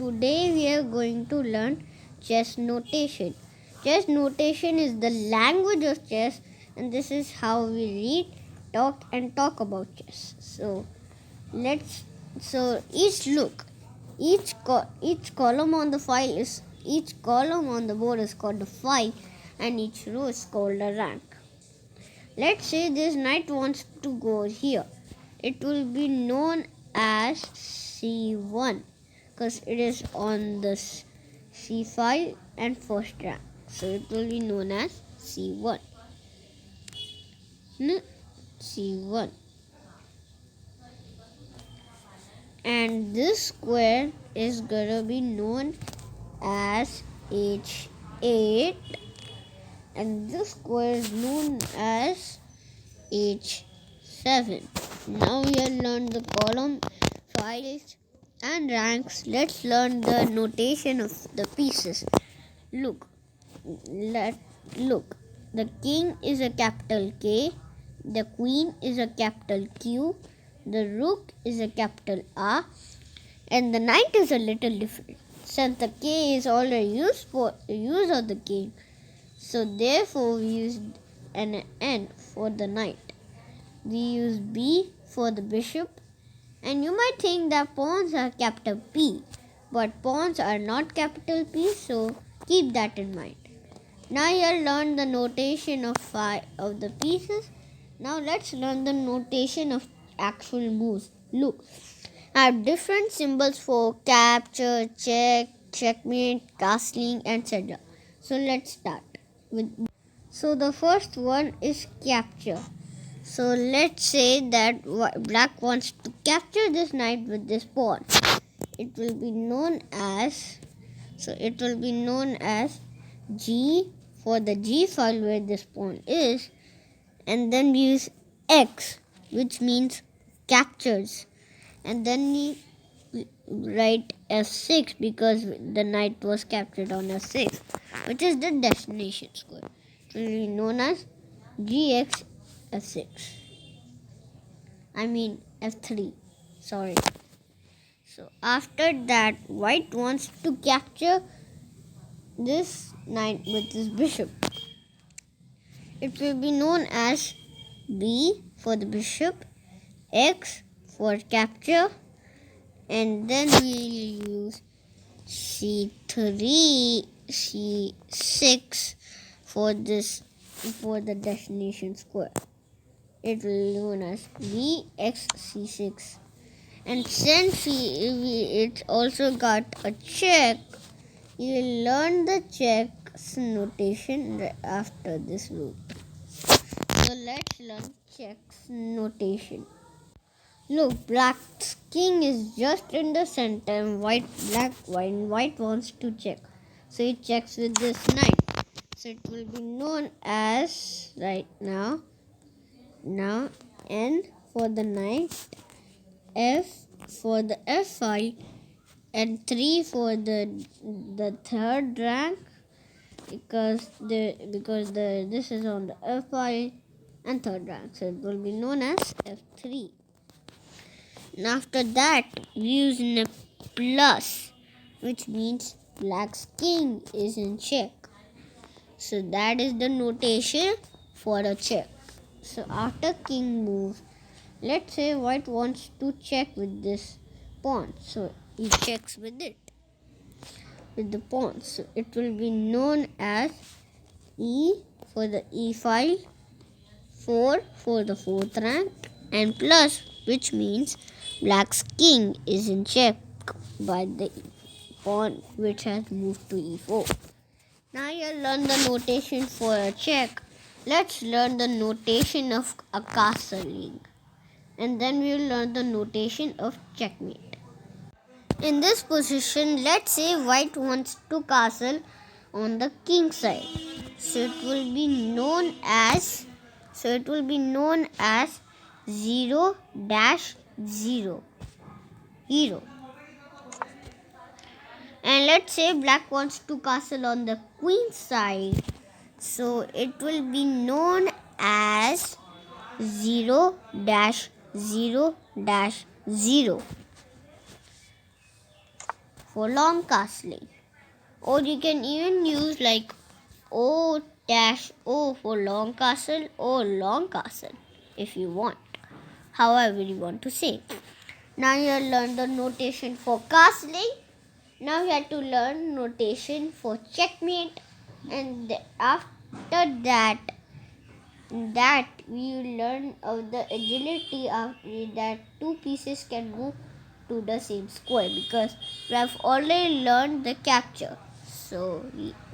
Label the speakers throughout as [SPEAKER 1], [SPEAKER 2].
[SPEAKER 1] today we are going to learn chess notation. Chess notation is the language of chess, and this is how we read, talk about chess. Each column on the board is called a file, and each row is called a rank. Let's say this knight wants to go here. It will be known as C1 because it is on the C file and first rank. So it will be known as C1. C1. And this square is gonna be known as H8, and this square is known as H7. Now we have learned the column, files and ranks. Let's learn the notation of the pieces. Look. The king is a capital K, the queen is a capital Q, the rook is a capital R, and the knight is a little different. Since the K is already used for the use of the king, so therefore we use an N for the knight. We use B for the bishop, and you might think that pawns are capital P, but pawns are not capital P, so keep that in mind. Now you have learned the notation of the pieces. Now let's learn the notation of actual moves. Look, I have different symbols for capture, check, checkmate, castling, etc. So let's start with. So the first one is capture. So let's say that black wants to capture this knight with this pawn. It will be known as G for the G file where this pawn is, and then we use X, which means captures, and then we write F6 because the knight was captured on F6, which is the destination square. It will be known as GX F6. I mean F3. Sorry. So after that, white wants to capture this knight with this bishop. It will be known as B for the bishop, X for capture, and then we will use C3, C6 for the destination square. It will be known as VXC6. And since it's also got a check, you will learn the checks notation right after this loop. So let's learn checks notation. Look, black's king is just in the center and white wants to check. So he checks with this knight. So it will be known as right now N for the knight, F for the F file, and 3 for the third rank because this is on the F file and third rank, so it will be known as F3. And after that we use a plus, which means black's king is in check. So that is the notation for a check. So after king moves, let's say white wants to check with this pawn, so he checks with the pawn. So it will be known as E for the E file, 4 for the fourth rank, and plus, which means black's king is in check by the pawn which has moved to E4. Now you learn the notation for a check. Let's learn the notation of a castling, and then we will learn the notation of checkmate. In this position, let's say white wants to castle on the king side. So it will be known as 0-0. And let's say black wants to castle on the queen side. So it will be known as 0-0-0. for long castling. Or you can even use like O dash O for long castle or long castle if you want. However you want to say. Now you have learned the notation for castling. Now you have to learn notation for checkmate, and after that we will learn of the agility of that two pieces can move to the same square, because we have already learned the capture. So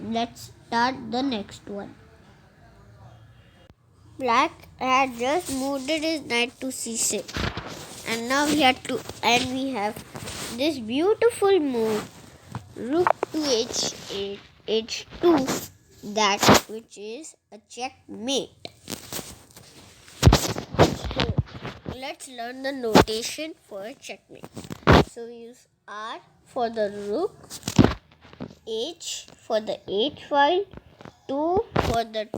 [SPEAKER 1] let's start the next one. Black had just moved his knight to c6, and now we have this beautiful move, rook to h8, h2, that which is a checkmate. So let's learn the notation for checkmate. So we use R for the rook, H for the H file, 2 for the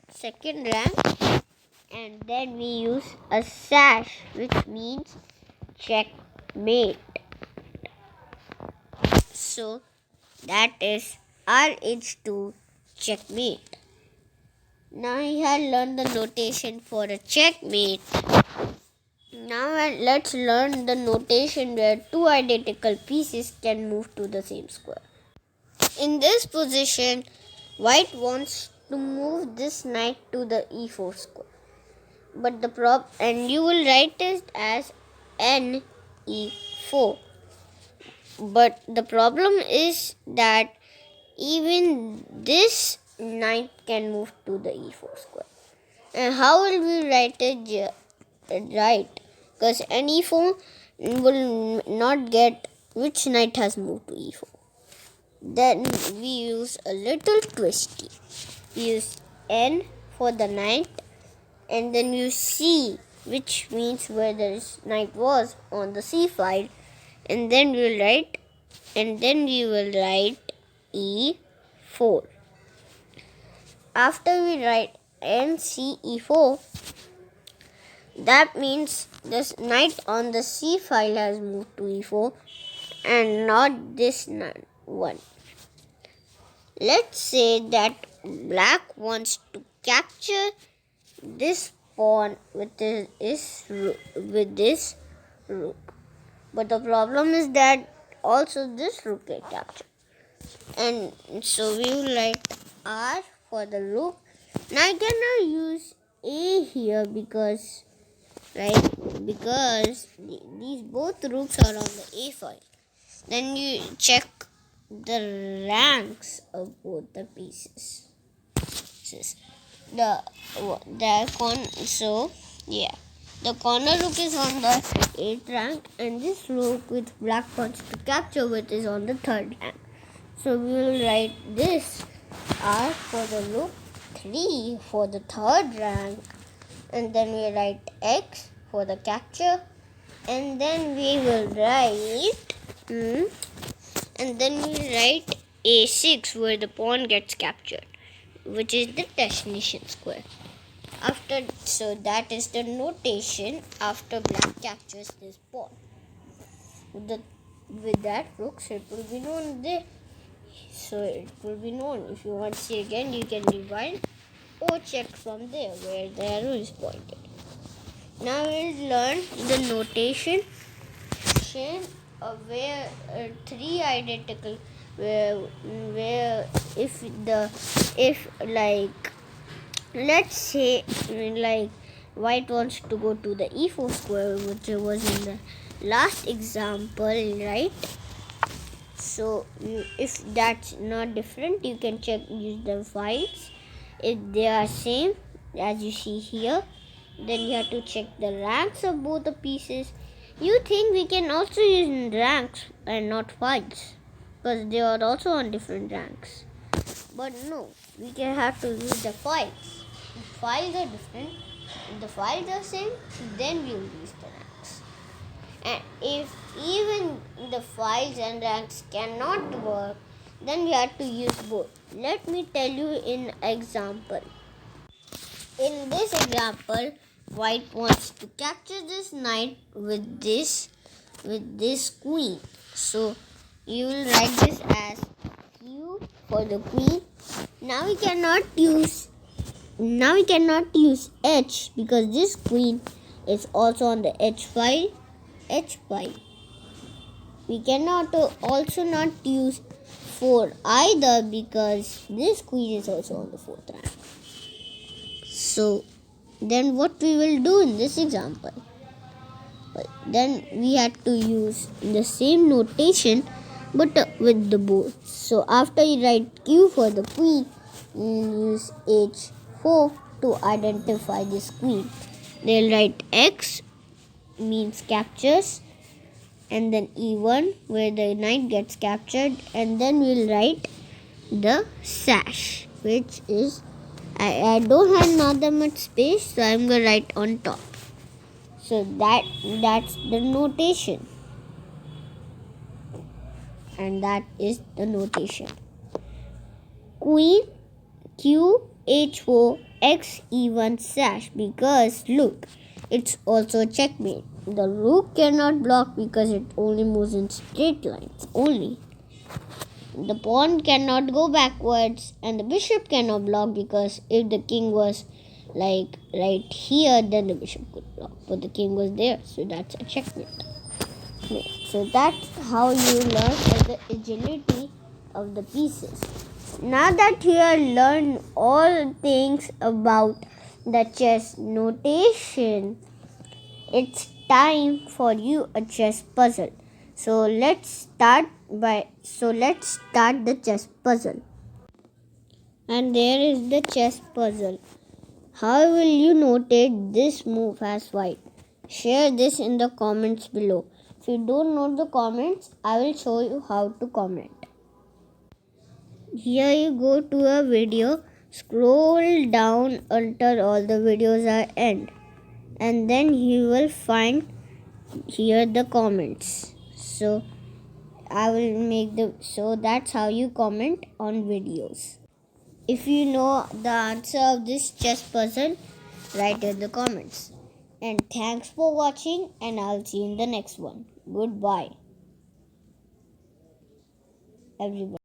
[SPEAKER 1] second rank, and then we use a sash, which means checkmate. So that is RH2 checkmate. Now we have learned the notation for a checkmate. Now let's learn the notation where two identical pieces can move to the same square. In this position, white wants to move this knight to the e4 square. But and you will write it as NE4. But the problem is that even this knight can move to the e4 square. And how will we write it right? Because NE4 will not get which knight has moved to e4. Then we use a little twisty. We use N for the knight, and then you C, which means where the knight was on the C file, and then we will write E4. After we write NCE4, that means this knight on the C file has moved to E4 and not this one. Let's say that black wants to capture this pawn with this rook. But the problem is that also this rook get captured. And so we will write R for the rook. Now I cannot use A here because these both rooks are on the A file. Then you check the ranks of both the pieces. The corner rook is on the 8th rank, and this rook with black wants to capture with is on the 3rd rank. So we will write this R for the rook, 3 for the 3rd rank, and then we write X for the capture, and then we will write A6 where the pawn gets captured, which is the destination square. So that is the notation after black captures this pawn. With that rooks, it will be known there. So it will be known. If you want to see again, you can rewind or check from there where the arrow is pointed. Now we'll learn the notation of where three identical where if let's say white wants to go to the e4 square, which was in the last example, right? So if that's not different, you can use the files. If they are same as you see here, then you have to check the ranks of both the pieces. You think we can also use ranks and not files, because they are also on different ranks. But no, we can have to use the files. If files are different, if the files are same, then we will use the ranks. And if even the files and ranks cannot work, then we have to use both. Let me tell you in example. In this example, white wants to capture this knight with this queen. So you will write this as Q for the queen. Now we cannot use H because this queen is also on the H file. We cannot also not use 4 either because this queen is also on the 4th rank. So then what we will do in this example? Then we had to use the same notation but with the board. So after you write Q for the queen, you will use H4 to identify this queen. They'll write X means captures, and then E1 where the knight gets captured, and then we'll write the sash, which is I don't have not that much space, so I'm gonna write on top. So that's the notation, and that is the notation. Queen Q H4 X E1 sash, because look, it's also a checkmate. The rook cannot block because it only moves in straight lines only. The pawn cannot go backwards, and the bishop cannot block because if the king was like right here, then the bishop could block, but the king was there, so that's a checkmate. So that's how you learn the agility of the pieces. Now that you have learned all things about the chess notation, it's time for you a chess puzzle. So let's start the chess puzzle. And there is the chess puzzle. How will you notate this move as white? Share this in the comments below. If you don't know the comments, I will show you how to comment. Here you go to a video, scroll down until all the videos are end, and then you will find here the comments. So I will make so that's how you comment on videos. If you know the answer of this chess puzzle, write in the comments. And thanks for watching, and I'll see you in the next one. Goodbye, everybody.